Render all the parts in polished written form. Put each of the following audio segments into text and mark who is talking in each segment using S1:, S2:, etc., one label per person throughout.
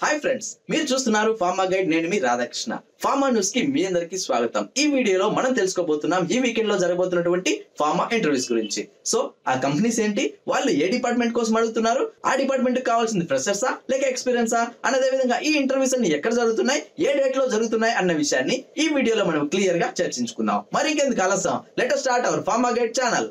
S1: Hi friends, మీరు చూస్తున్నారు pharma guide. నేను మీ రాధాకృష్ణ. ఫార్మా న్యూస్ కి మీ అందరికి స్వాగతం. ఈ వీడియోలో మనం తెలుసుకోబోతున్నాం ఈ వీకెండ్ లో జరగబోతున్నటువంటి ఫార్మా ఇంటర్వ్యూస్ గురించి. సో ఆ కంపెనీస్ ఏంటి, వాళ్ళు ఏ డిపార్ట్మెంట్ కోసం అడుగుతున్నారు, ఆ డిపార్ట్మెంట్ కావాల్సింది ఫ్రెషర్సా లేక ఎక్స్పీరియన్సా, అదే విధంగా ఈ ఇంటర్వ్యూస్ అన్ని ఎక్కడ జరుగుతున్నాయి, ఏ డేట్ లో జరుగుతున్నాయి అన్న విషయాన్ని ఈ వీడియోలో మనం క్లియర్ గా చర్చించుకుందాం. మరి ఇంకెందుకు ఆలస్యం, let us start our pharma guide channel.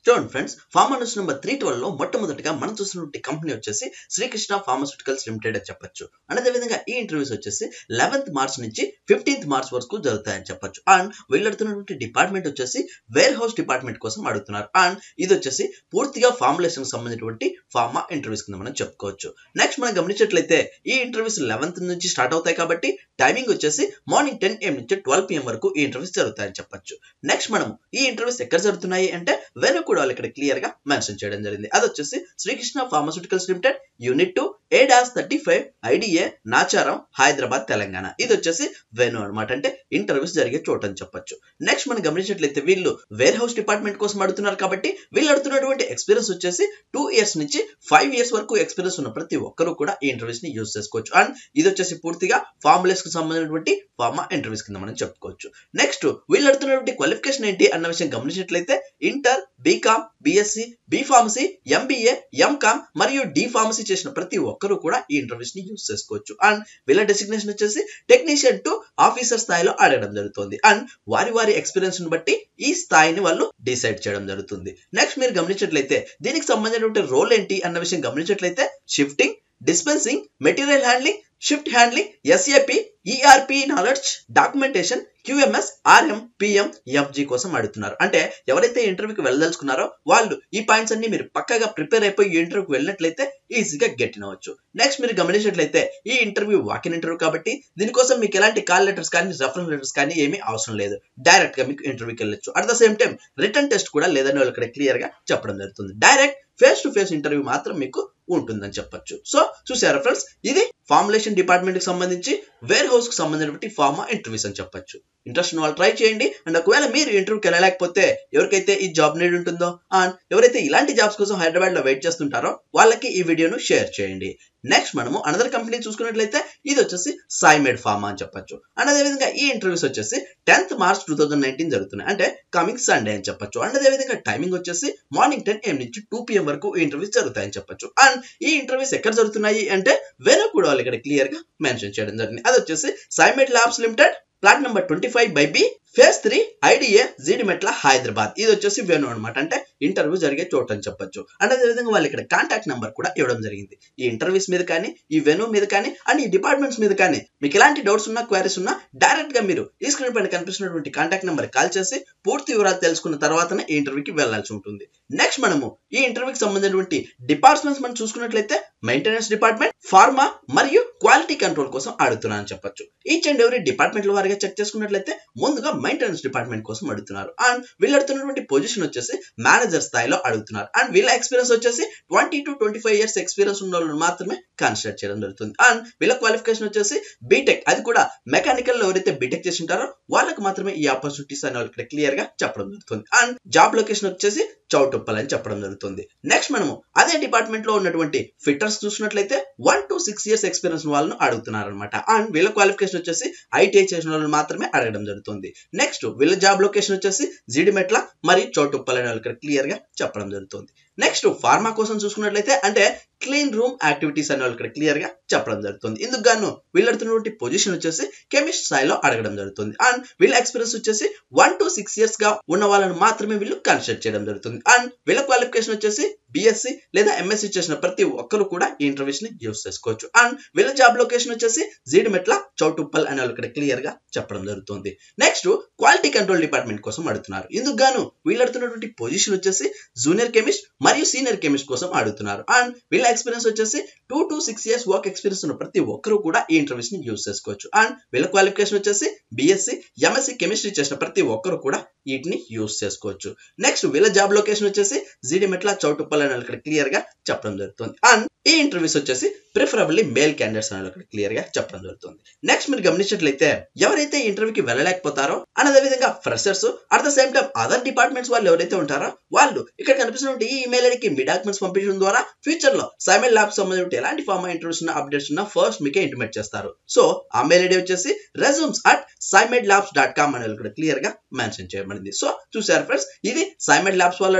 S2: చూడండి ఫ్రెండ్స్, ఫార్మా న్యూస్ నెంబర్ 312 లో మొట్టమొదటిగా మనం చూసినటువంటి కంపెనీ వచ్చేసి శ్రీకృష్ణ ఫార్మాస్యూటికల్స్ లిమిటెడ్ అని చెప్పొచ్చు. అదే విధంగా ఈ ఇంటర్వ్యూస్ వచ్చేసి 11th మార్చ్ నుంచి 15th మార్చ్ వరకు జరుగుతాయని చెప్పొచ్చు. అండ్ వీళ్ళు అడుగుతున్నటువంటి డిపార్ట్మెంట్ వచ్చేసి వేర్ హౌస్ డిపార్ట్మెంట్ కోసం అడుగుతున్నారు. అండ్ ఇది వచ్చేసి పూర్తిగా ఫార్ములేషన్ సంబంధించినటువంటి ఫార్మా ఇంటర్వ్యూస్ కింద మనం చెప్పుకోవచ్చు. నెక్స్ట్ మనం గమనించినట్లయితే ఈ ఇంటర్వ్యూస్ 11th నుంచి స్టార్ట్ అవుతాయి కాబట్టి టైమింగ్ వచ్చేసి మార్నింగ్ 10 AM నుంచి 12 PM వరకు ఈ ఇంటర్వ్యూస్ జరుగుతాయని చెప్పొచ్చు. నెక్స్ట్ మనం ఈ ఇంటర్వ్యూస్ ఎక్కడ జరుగుతున్నాయి అంటే వెనుక వాళ్ళు ఇక్కడ క్లియర్ గా మెన్షన్ చేయడం జరిగింది. అది వచ్చేసి Srikrishna pharmaceuticals limited unit 2 A-35 IDA Nacharam, Hyderabad, Telangana. ఇది వచ్చేసి వెను అనమాట, అంటే ఇంటర్వ్యూస్ జరిగే చోట అని చెప్పొచ్చు. నెక్స్ట్ మనం గమనించినట్లయితే వీళ్ళు వేర్ హౌస్ డిపార్ట్మెంట్ కోసం అడుగుతున్నారు కాబట్టి వీళ్ళు అడుగుతున్నటువంటి ఎక్స్పీరియన్స్ వచ్చేసి 2 years నుంచి 5 years వరకు ఎక్స్పీరియన్స్ ఉన్న ప్రతి ఒక్కరు కూడా ఈ ఇంటర్వ్యూస్ ని యూజ్ చేసుకోవచ్చు. అండ్ ఇది వచ్చేసి పూర్తిగా ఫార్ములేస్ కి సంబంధించినటువంటి ఫార్మా ఇంటర్వ్యూస్ కింద మనం చెప్పుకోవచ్చు. నెక్స్ట్ వీళ్ళు అడుగుతున్నటువంటి క్వాలిఫికేషన్ ఏంటి అన్న విషయం గమనించినట్లయితే inter, BCom, BSc, B pharmacy, MBA, MCom మరియు డి ఫార్మసీ చేసిన ప్రతి ఒక్కరు కూడా ఈ ఇంటర్వ్యూస్ ని యూజ్ చేసుకోవచ్చు. అండ్ వీళ్ళ డెసిగ్నేషన్ వచ్చేసి టెక్నీషియన్ టు ఆఫీసర్ స్థాయిలో అడగడం జరుగుతుంది. అండ్ వారి ఎక్స్పీరియన్స్ ని బట్టి ఈ స్థాయిని వాళ్ళు డిసైడ్ చేయడం జరుగుతుంది. నెక్స్ట్ మీరు గమనించినట్లయితే దీనికి సంబంధించినటువంటి రోల్ ఏంటి అన్న విషయం గమనించినట్లయితే shifting, dispensing, material handling, shift handling, SAP, ERP knowledge, documentation, QMS, RM, PM, FG కోసం అడుగుతున్నారు. అంటే ఎవరైతే ఇంటర్వ్యూకి వెళ్ళదలుచుకున్నారో వాళ్ళు ఈ పాయింట్స్ అన్ని మీరు పక్కగా ప్రిపేర్ అయిపోయి ఈ ఇంటర్వ్యూకి వెళ్ళినట్లయితే ఈజీగా గెట్ అవ్వచ్చు. నెక్స్ట్ మీరు గమనించినట్లయితే ఈ ఇంటర్వ్యూ వాకిన్ ఇంటర్వ్యూ కాబట్టి దీనికోసం మీకు ఎలాంటి కాల్ లెటర్స్ కానీ రెఫరెన్స్ లెటర్స్ కానీ ఏమీ అవసరం లేదు. డైరెక్ట్ గా మీకు ఇంటర్వ్యూకి వెళ్ళొచ్చు. At the same time return test కూడా లేదని వాళ్ళు ఇక్కడ క్లియర్ గా చెప్పడం జరుగుతుంది. Direct face to face interview మాత్రం మీకు ఉంటుందని చెప్పొచ్చు. సో చూసారా ఫ్రెండ్స్, ఇది ఫార్ములేషన్ డిపార్ట్మెంట్ కి సంబంధించి వేర్ హౌస్ కి సంబంధించినటువంటి ఫార్మా ఇంటర్వ్యూస్ అని చెప్పొచ్చు. ఇంట్రెస్ట్ ఉన్న వాళ్ళు ట్రై చేయండి. అండ్ ఒకవేళ మీరు ఇంటర్వ్యూకి వెళ్ళలేకపోతే ఎవరికైతే ఈ జాబ్ నీడ్ ఉంటుందో అండ్ ఎవరైతే ఇలాంటి జాబ్స్ కోసం హైదరాబాద్ లో వెయిట్ చేస్తుంటారో వాళ్ళకి ఈ వీడియోను షేర్ చేయండి. నెక్స్ట్ మనము అనదర్ కంపెనీ చూసుకున్నట్లయితే ఇది వచ్చేసి సైమెడ్ ఫార్మా అని చెప్పొచ్చు. అండ్ అదేవిధంగా ఈ ఇంటర్వ్యూస్ వచ్చేసి 10th March 2019 జరుగుతున్నాయి, అంటే కమింగ్ సండే అని చెప్పొచ్చు. అండ్ అదేవిధంగా టైమింగ్ వచ్చేసి మార్నింగ్ 10 AM నుంచి 2 PM వరకు ఈ ఇంటర్వ్యూస్ జరుగుతాయని చెప్పొచ్చు. అండ్ ఈ ఇంటర్వ్యూస్ ఎక్కడ జరుగుతున్నాయి అంటే వెనక కూడా వాళ్ళు ఇక్కడ క్లియర్ గా మెన్షన్ చేయడం జరిగింది. అది వచ్చేసి Symed labs limited, plot number 25/B, phase 3, IDA, Jeedimetla, Hyderabad. ఇది వచ్చేసి వెను అనమాట, అంటే ఇంటర్వ్యూ జరిగే చోట అని చెప్పొచ్చు. అండ్ అదేవిధంగా వాళ్ళు ఇక్కడ కాంటాక్ట్ నెంబర్ కూడా ఇవ్వడం జరిగింది. ఈ ఇంటర్వ్యూస్ మీద కానీ, ఈ వెను మీద కానీ, అండ్ ఈ డిపార్ట్మెంట్స్ మీద కానీ మీకు ఎలాంటి డౌట్స్ ఉన్నా, క్వైరీస్ ఉన్నా డైరెక్ట్ గా మీరు ఈ స్క్రీన్ పైన కనిపిస్తున్నటువంటి కాంటాక్ట్ నెంబర్ కాల్ చేసి పూర్తి వివరాలు తెలుసుకున్న తర్వాతనే ఈ ఇంటర్వ్యూకి వెళ్లాల్సి ఉంటుంది. నెక్స్ట్ మనము ఈ ఇంటర్వ్యూకి సంబంధించినటువంటి డిపార్ట్మెంట్స్ మనం చూసుకున్నట్లయితే మెయింటెనెన్స్ డిపార్ట్మెంట్, ఫార్మా మరియు క్వాలిటీ కంట్రోల్ కోసం అడుగుతున్నారని చెప్పొచ్చు. ఈచ్ అండ్ ఎవరీ డిపార్ట్మెంట్ వారిగా చెక్ చేసుకున్నట్లయితే ముందుగా మెయింటెనెన్స్ డిపార్ట్మెంట్ కోసం అడుగుతున్నారు. అండ్ వీళ్ళు అడుగుతున్నటువంటి పొజిషన్ వచ్చేసి మేనేజర్ స్థాయిలో అడుగుతున్నారు. అండ్ వీళ్ళ ఎక్స్పీరియన్స్ వచ్చేసి 20 to 25 years ఎక్స్పీరియన్స్ ఉన్న వాళ్ళు మాత్రమే కన్సిడర్ చేయడం జరుగుతుంది. అండ్ వీళ్ళ క్వాలిఫికేషన్ వచ్చేసి బీటెక్, అది కూడా మెకానికల్ లో ఎవరైతే బీటెక్ చేసి ఉంటారో వాళ్ళకి మాత్రమే ఈ ఆపర్చునిటీస్ అనే వాళ్ళకి క్లియర్ గా చెప్పడం జరుగుతుంది. అండ్ జాబ్ లొకేషన్ వచ్చేసి చౌటుప్పల్ అని చెప్పడం జరుగుతుంది. నెక్స్ట్ మనము అదే డిపార్ట్మెంట్ లో ఉన్నటువంటి ఫిట్టర్స్ చూసినట్లయితే 1 to 6 years ఎక్స్పీరియన్స్ వాళ్ళను అడుగుతున్నారు అనమాట. అండ్ వీళ్ళ క్వాలిఫికేషన్ వచ్చేసి ITI చేసిన వాళ్ళని మాత్రమే అడగడం జరుగుతుంది. నెక్స్ట్ వీళ్ళ జాబ్ లొకేషన్ వచ్చేసి జీడిమెట్ల మరియు చౌటుప్పల్ అనే వాళ్ళకి క్లియర్ గా చెప్పడం జరుగుతుంది. నెక్స్ట్ ఫార్మా కోసం చూసుకున్నట్లయితే అంటే క్లీన్ రూమ్ యాక్టివిటీస్ అనే వాళ్ళు క్లియర్ గా చెప్పడం జరుగుతుంది. ఇందుకు గాను వీళ్ళు అడుగుతున్నటువంటి పొజిషన్ వచ్చేసి కెమిస్ట్ స్థాయిలో అడగడం జరుగుతుంది. అండ్ వీళ్ళ ఎక్స్పీరియన్స్ వచ్చేసి 1 to 6 years గా ఉన్న వాళ్ళని మాత్రమే వీళ్ళు కన్సిడర్ చేయడం జరుగుతుంది. అండ్ వీళ్ళ క్వాలిఫికేషన్ వచ్చేసి BSc లేదా MSc చేసిన ప్రతి ఒక్కరు కూడా ఈ ఇంటర్వ్యూస్ ని యూస్ చేసుకోవచ్చు. అండ్ వీళ్ళ జాబ్ లొకేషన్ వచ్చేసి జీడిమెట్ల, చౌటుప్పల్ అనే వాళ్ళు క్లియర్ గా చెప్పడం జరుగుతుంది. నెక్స్ట్ క్వాలిటీ కంట్రోల్ డిపార్ట్మెంట్ కోసం అడుగుతున్నారు. ఇందుకు గాను వీళ్ళు అడుగుతున్నటువంటి పొజిషన్ వచ్చేసి జూనియర్ కెమిస్ట్ మరియు సీనియర్ కెమిస్ట్ కోసం అడుగుతున్నారు. అండ్ వీళ్ళ ఎక్స్పీరియన్స్ వచ్చేసి 2 to 6 years వర్క్ ఎక్స్పీరియన్స్ ఉన్న ప్రతి ఒక్కరు కూడా ఈ ఇంటర్వ్యూస్ ని యూస్ చేసుకోవచ్చు. అండ్ వీళ్ళ క్వాలిఫికేషన్ వచ్చేసి BSc, MSc కెమిస్ట్రీ చేసిన ప్రతి ఒక్కరు కూడా వీటిని యూస్ చేసుకోవచ్చు. నెక్స్ట్ వీళ్ళ జాబ్ లొకేషన్ వచ్చేసి జీడిమెట్ల చౌటుప్పల్ అని ఇక్కడ క్లియర్ గా చెప్పడం జరుగుతుంది. అండ్ ఈ ఇంటర్వ్యూస్ వచ్చేసి ప్రిఫరబుల్లీ మేల్ క్యాండిడేట్స్ అని ఇక్కడ క్లియర్ గా చెప్పడం జరుగుతుంది. నెక్స్ట్ మీరు గమనించినట్లయితే ఎవరైతే ఇంటర్వ్యూకి వెళ్ళలేకపోతారో అండ్ అదే విధంగా freshers at the same time other departments వాళ్ళు ఎవరైతే ఉంటారో వాళ్ళు ఇక్కడ కనిపిస్తున్న ఈ ఈమెయిల్ ఐడికి మీ డాక్యుమెంట్స్ పంపించడం ద్వారా ఫ్యూచర్ లో సైమెల్ ల్యాబ్ సంబంధించిన ఎలాంటి ఫార్మా ఇంటర్వ్యూస్ ఉన్న అప్డేట్స్ ఉన్న ఫస్ట్ మీకే ఇంటిమేట్ చేస్తారు. సో ఆ మెయిల్ ఐడి వచ్చేసి resumes@scimedlabs.com అని ఇక్కడ క్లియర్ గా మెన్షన్ చేయబడింది. సో చూసారు ఫ్రెండ్స్, ఇది సైమెడ్ ల్యాబ్స్ వాళ్ళు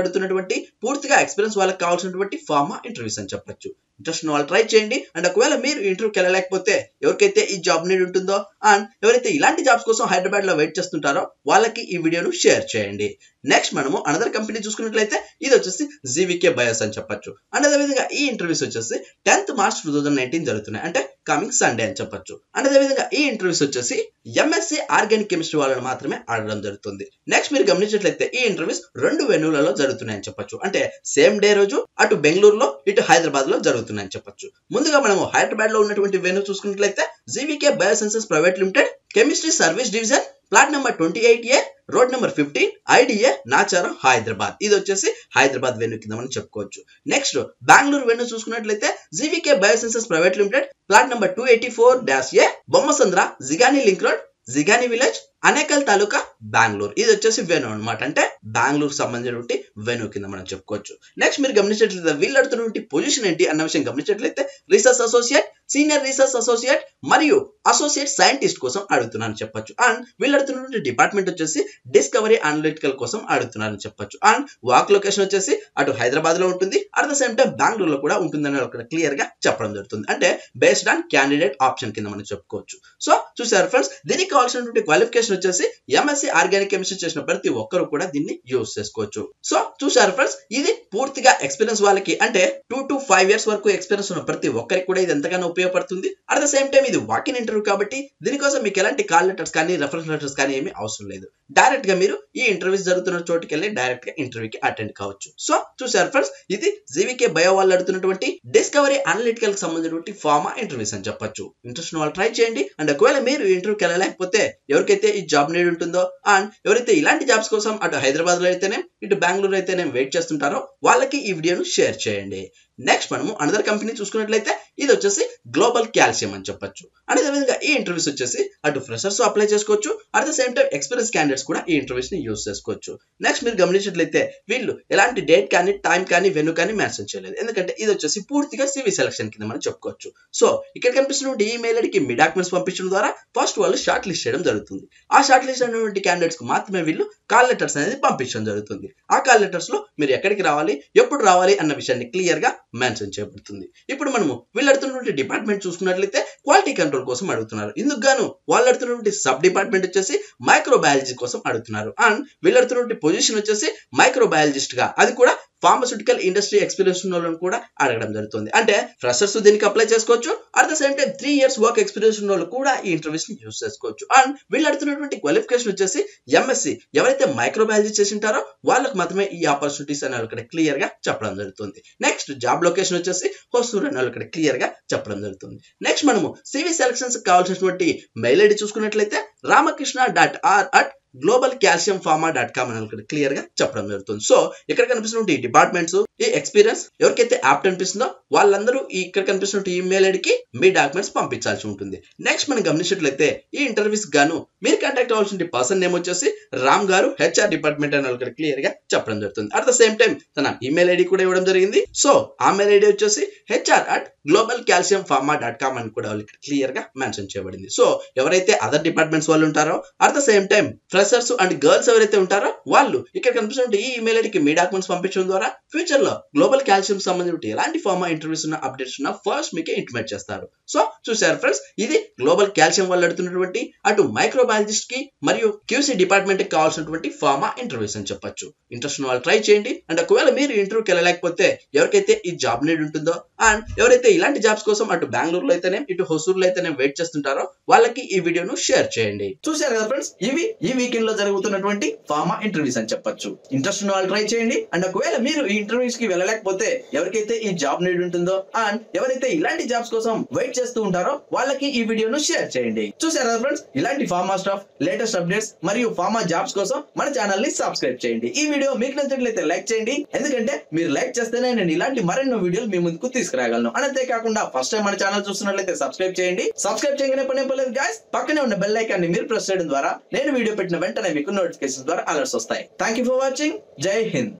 S2: అడుగుతున్నటువంటి పూర్తిగా ఎక్స్పీరియన్స్ వాళ్ళకి కావాల్సినటువంటి ఫార్మా ఇంటర్వ్యూస్ అని చెప్పొచ్చు. ఇంట్రెస్ట్ ఉన్న వాళ్ళు ట్రై చేయండి. అండ్ ఒకవేళ మీరు ఇంటర్వ్యూకి వెళ్ళలేకపోతే ఎవరికైతే ఈ జాబ్ నీడ్ ఉంటుందో అండ్ ఎవరైతే ఇలాంటి జాబ్స్ కోసం హైదరాబాద్ లో వెయిట్ చేస్తుంటారో వాళ్ళకి ఈ వీడియోను షేర్ చేయండి. నెక్స్ట్ మనము అనదర్ కంపెనీ చూసుకున్నట్లయితే ఇది వచ్చేసి జీవీకే బయోస్ అని చెప్పొచ్చు. అండ్ అదే విధంగా ఈ ఇంటర్వ్యూస్ వచ్చేసి 10th March 2019 జరుగుతున్నాయి, అంటే కమింగ్ సండే అని చెప్పొచ్చు. అండ్ అదే విధంగా ఈ ఇంటర్వ్యూస్ వచ్చేసి ఎంఎస్సి ఆర్గానిక్ కెమిస్ట్రీ వాళ్ళని మాత్రమే ఆడడం జరుగుతుంది. నెక్స్ట్ మీరు గమనించినట్లయితే ఈ ఇంటర్వ్యూస్ 2 వెన్యూలలో జరుగుతున్నాయని చెప్పొచ్చు. అంటే సేమ్ డే రోజు అటు బెంగళూరులో ఇటు హైదరాబాద్ లో జరుగుతున్నాయని చెప్పొచ్చు. ముందుగా మనము హైదరాబాద్ లో ఉన్నటువంటి వెన్యూ చూసుకున్నట్లయితే GVK Biosciences private limited, chemistry service division, plot number 28A, road number 15, IDA, Nacharam, Hyderabad. ఇది వచ్చేసి హైదరాబాద్ వెన్యూ కింద మనం చెప్పుకోవచ్చు. నెక్స్ట్ బెంగళూరు వెన్యూ చూసుకున్నట్లయితే GVK Biosciences private limited, plot number 284-A, Bommasandra, Jigani link road, Jigani village, Anekal taluka, Bengaluru. ఇది వచ్చేసి వెన్యూ అనమాట, అంటే బెంగళూరు సంబంధించినటువంటి వెన్యూ కింద మనం చెప్పుకోవచ్చు. నెక్స్ట్ మీరు గమనించినట్లయితే వీళ్ళు అడుగుతున్నటువంటి పొజిషన్ ఏంటి అన్న విషయం గమనించినట్లయితే research associate, senior research associate మరియు అసోసియేట్ సైంటిస్ట్ కోసం అడుగుతున్నారని చెప్పొచ్చు. అండ్ వీళ్ళు అడుగుతున్నటువంటి డిపార్ట్మెంట్ వచ్చేసి డిస్కవరీ అనలిటికల్ కోసం అడుగుతున్నారని చెప్పొచ్చు. అండ్ వర్క్ లొకేషన్ వచ్చేసి అటు హైదరాబాద్ లో ఉంటుంది, అట్ ద సేమ్ టైం బెంగళూరులో కూడా ఉంటుందని అక్కడ క్లియర్ గా చెప్పడం జరుగుతుంది. అంటే బేస్డ్ ఆన్ క్యాండిడేట్ ఆప్షన్ కింద మనం చెప్పుకోవచ్చు. సో చూసారు ఫ్రెండ్స్, దీనికి కావాల్సినటువంటి క్వాలిఫికేషన్ వచ్చేసి ఎంఎస్సి ఆర్గానిక్ కెమిస్ట్రీ చేసిన ప్రతి ఒక్కరు కూడా దీన్ని యూజ్ చేసుకోవచ్చు. సో చూసారు ఫ్రెండ్స్, ఇది పూర్తిగా ఎక్స్పీరియన్స్ వాళ్ళకి, అంటే 2 to 5 years వరకు ఎక్స్పీరియన్స్ ఉన్న ప్రతి ఒక్కరికి కూడా ఇది ఎంతగానో ఉపయోగపడుతుంది. అట్ ద సేమ్ టైం ఇది వాకిన్ ఇంటర్వ్యూ కాబట్టి దీనికోసం మీకు ఎలాంటి కాల్ లెటర్స్ కానీ రెఫరెన్స్ లెటర్స్ కానీ ఏమీ అవసరం లేదు. డైరెక్ట్ గా మీరు ఈ ఇంటర్వ్యూస్ జరుగుతున్న చోటుకి వెళ్ళి డైరెక్ట్ గా ఇంటర్వ్యూకి అటెండ్ కావచ్చు. సో చూసారు ఫ్రెండ్స్, ఇది జీవీకే బయో వాళ్ళు అడుగుతున్నటువంటి డిస్కవరీ అనలిటికల్ కి సంబంధించినటువంటి ఫార్మా ఇంటర్వ్యూస్ అని చెప్పొచ్చు. ఇంట్రెస్ట్ ఉన్న వాళ్ళు ట్రై చేయండి. అండ్ ఒకవేళ మీరు ఇంటర్వ్యూకి వెళ్ళలేకపోతే ఎవరికైతే ఈ జాబ్ నీడ్ ఉంటుందో అండ్ ఎవరైతే ఇలాంటి జాబ్స్ కోసం అటు హైదరాబాద్ లో అయితేనే ఇటు బెంగళూరు అయితేనే వెయిట్ చేస్తుంటారో వాళ్ళకి ఈ వీడియోను షేర్ చేయండి. నెక్స్ట్ మనము అనదర్ కంపెనీ చూసుకున్నట్లయితే ఇది వచ్చేసి గ్లోబల్ కాల్షియం అని చెప్పొచ్చు. అదే విధంగా ఈ ఇంటర్వ్యూస్ వచ్చేసి అటు ఫ్రెషర్స్ అప్లై చేసుకోవచ్చు, at the same time experience candidates కూడా ఈ ఇంటర్వ్యూస్ ని యూజ్ చేసుకోవచ్చు. నెక్స్ట్ మీరు గమనించినట్లయితే వీళ్ళు ఎలాంటి డేట్ కానీ టైం కానీ వెన్యూ కానీ మెన్షన్ చేయలేదు, ఎందుకంటే ఇది వచ్చేసి పూర్తిగా సివి సెలక్షన్ కింద మనం చెప్పుకోవచ్చు. సో ఇక్కడ కనిపిస్తున్న ఈమెయిల్ ఐడికి మీ డాక్యుమెంట్స్ పంపించడం ద్వారా ఫస్ట్ వాళ్ళు షార్ట్ లిస్ట్ చేయడం జరుగుతుంది. ఆ షార్ట్ లిస్ట్ అయినటువంటి క్యాండిడేట్స్ కు మాత్రమే వీళ్ళు కాల్ లెటర్స్ అనేది పంపించడం జరుగుతుంది. ఆ కాల్ లెటర్స్ లో మీరు ఎక్కడికి రావాలి, ఎప్పుడు రావాలి అన్న విషయాన్ని క్లియర్ గా మెన్షన్ చేయబడుతుంది. ఇప్పుడు మనము వీళ్ళు అడుగుతున్నటువంటి డిపార్ట్మెంట్ చూసుకున్నట్లయితే క్వాలిటీ కంట్రోల్ కోసం అడుగుతున్నారు. ఇందుకు గాను వాళ్ళు అడుగుతున్నటువంటి సబ్ డిపార్ట్మెంట్ వచ్చేసి మైక్రోబయాలజీ కోసం అడుగుతున్నారు. అండ్ వీళ్ళు అడుగుతున్నటువంటి పొజిషన్ వచ్చేసి మైక్రోబయాలజిస్ట్ గా, అది కూడా ఫార్మస్యూటికల్ ఇండస్ట్రీ ఎక్స్పీరియన్స్ ఉన్న వాళ్ళని కూడా అడగడం జరుగుతుంది. అంటే ఫ్రెషర్స్ దీనికి అప్లై చేసుకోవచ్చు, at the same time 3 years work experience ఉన్న వాళ్ళు కూడా ఈ ఇంటర్వ్యూస్ ని యూజ్ చేసుకోవచ్చు. అండ్ వీళ్ళు అడుగుతున్నటువంటి క్వాలిఫికేషన్ వచ్చేసి ఎంఎస్సి, ఎవరైతే మైక్రోబయాలజీ చేసి ఉంటారో వాళ్ళకి మాత్రమే ఈ ఆపర్చునిటీస్ అని ఇక్కడ క్లియర్ గా చెప్పడం జరుగుతుంది. నెక్స్ట్ జాబ్ లొకేషన్ వచ్చేసి హోసూర్ అని ఇక్కడ క్లియర్ గా చెప్పడం జరుగుతుంది. నెక్స్ట్ మనము సివి సెలక్షన్స్ కావాల్సినటువంటి మెయిల్ ఐడి చూసుకున్నట్లయితే ramkrishna.r@globalcalciumpharma.com అని ఇక్కడ క్లియర్ గా చెప్పడం జరుగుతుంది. సో ఇక్కడ కనిపిస్తున్న డిపార్ట్మెంట్స్, ఈ ఎక్స్పీరియన్స్ ఎవరికైతే యాప్ట్ అనిపిస్తుందో వాళ్ళందరూ ఇక్కడ కనిపిస్తున్న ఈమెయిల్ ఐడికి మీ డాక్యుమెంట్స్ పంపించాల్సి ఉంటుంది. నెక్స్ట్ మనం గమనించినట్లయితే ఈ ఇంటర్వ్యూస్ గాను మీరు కాంటాక్ట్ అవ్వాల్సిన పర్సన్ నేమ్ వచ్చేసి రామ్ గారు, హెచ్ఆర్ డిపార్ట్మెంట్ అని ఇక్కడ క్లియర్ గా చెప్పడం జరుగుతుంది. అట్ ద సేమ్ టైం తన ఈమెయిల్ ఐడి కూడా ఇవ్వడం జరిగింది. సో ఆ మెయిల్ ఐడి వచ్చేసి hr@globalcalciumpharma.com అని కూడా క్లియర్ గా మెన్షన్ చేయబడింది. సో ఎవరైతే అదర్ డిపార్ట్మెంట్స్ వాళ్ళు ఉంటారో at the same time freshers and girls ఎవరైతే ఉంటారో వాళ్ళు ఇక్కడ కనిపిస్తున్న ఈ ఈమెయిల్ ఐడికి మీ డాక్యుమెంట్స్ పంపించడం ద్వారా ఫ్యూచర్ లో గ్లోబల్ కాల్షియం సంబంధించిన ఎలాంటి ఫార్మా ఇంటర్వ్యూస్ ఉన్న అప్డేట్స్ ఉన్న ఫస్ట్ మీకే ఇంటిమేట్ చేస్తారు. సో చూసారు ఫ్రెండ్స్, ఇది గ్లోబల్ కాల్షియం వాళ్ళు అడుగుతున్నటువంటి అటు మైక్రోబయాలజిస్ట్ కి మరియు క్యూసీ డిపార్ట్మెంట్ కి కావాల్సినటువంటి ఫార్మా ఇంటర్వ్యూస్ అని చెప్పొచ్చు. ఇంట్రెస్ట్ ఉన్న వాళ్ళు ట్రై చేయండి. అండ్ ఒకవేళ మీరు ఇంటర్వ్యూకి వెళ్ళలేకపోతే ఎవరికైతే ఈ జాబ్ నీడ్ ఉంటుందో అండ్ ఎవరైతే ఇలాంటి జాబ్స్ కోసం అటు బెంగళూరులో అయితేనే ఇటు హొసూరులో అయితేనే వెయిట్ చేస్తుంటారో వాళ్ళకి ఈ వీడియోను షేర్ చేయండి.
S1: చూశారు కదా ఫ్రెండ్స్, ఇవి ఈ వీకెండ్ లో జరుగుతున్నటువంటి ఫార్మా ఇంటర్వ్యూస్ అని చెప్పొచ్చు. ఇంట్రెస్ట్ ఉన్న వాళ్ళు ట్రై చేయండి. అండ్ ఒకవేళ మీరు ఈ ఇంటర్వ్యూస్ ఇంటర్వ్యూస్ కి వెళ్ళలేకపోతే ఎవరికైతే ఈ జాబ్ నీడ్ ఉంటుందో అండ్ ఎవరైతే ఇలాంటి జాబ్స్ కోసం వెయిట్ చేస్తూ ఉంటారో వాళ్ళకి ఈ వీడియోను షేర్ చేయండి. చూసారా ఫ్రెండ్స్, ఇలాంటి ఫార్మా స్టాఫ్ లేటెస్ట్ అప్డేట్స్ మరియు ఫార్మా జాబ్స్ కోసం మన ఛానల్ ని సబ్స్క్రైబ్ చేయండి. ఈ వీడియో మీకు నచ్చినట్లయితే లైక్ చేయండి, ఎందుకంటే మీరు లైక్ చేస్తేనే నేను ఇలాంటి మరెన్నో వీడియోలు మీ ముందుకు తీసుకురాగలను. అంతేకాకుండా ఫస్ట్ టైం మన ఛానల్ చూస్తున్నట్లయితే సబ్స్క్రైబ్ చేయండి. సబ్స్క్రైబ్ చేయగానే పనేపలేదు గాయ్స్, పక్కనే ఉన్న బెల్ ఐకాన్ ని మీరు ప్రెస్ చేయడం ద్వారా నేను వీడియో పెట్టిన వెంటనే మీకు నోటిఫికేషన్ ద్వారా అలర్ట్స్ వస్తాయి. Thank you for watching. జై హింద్.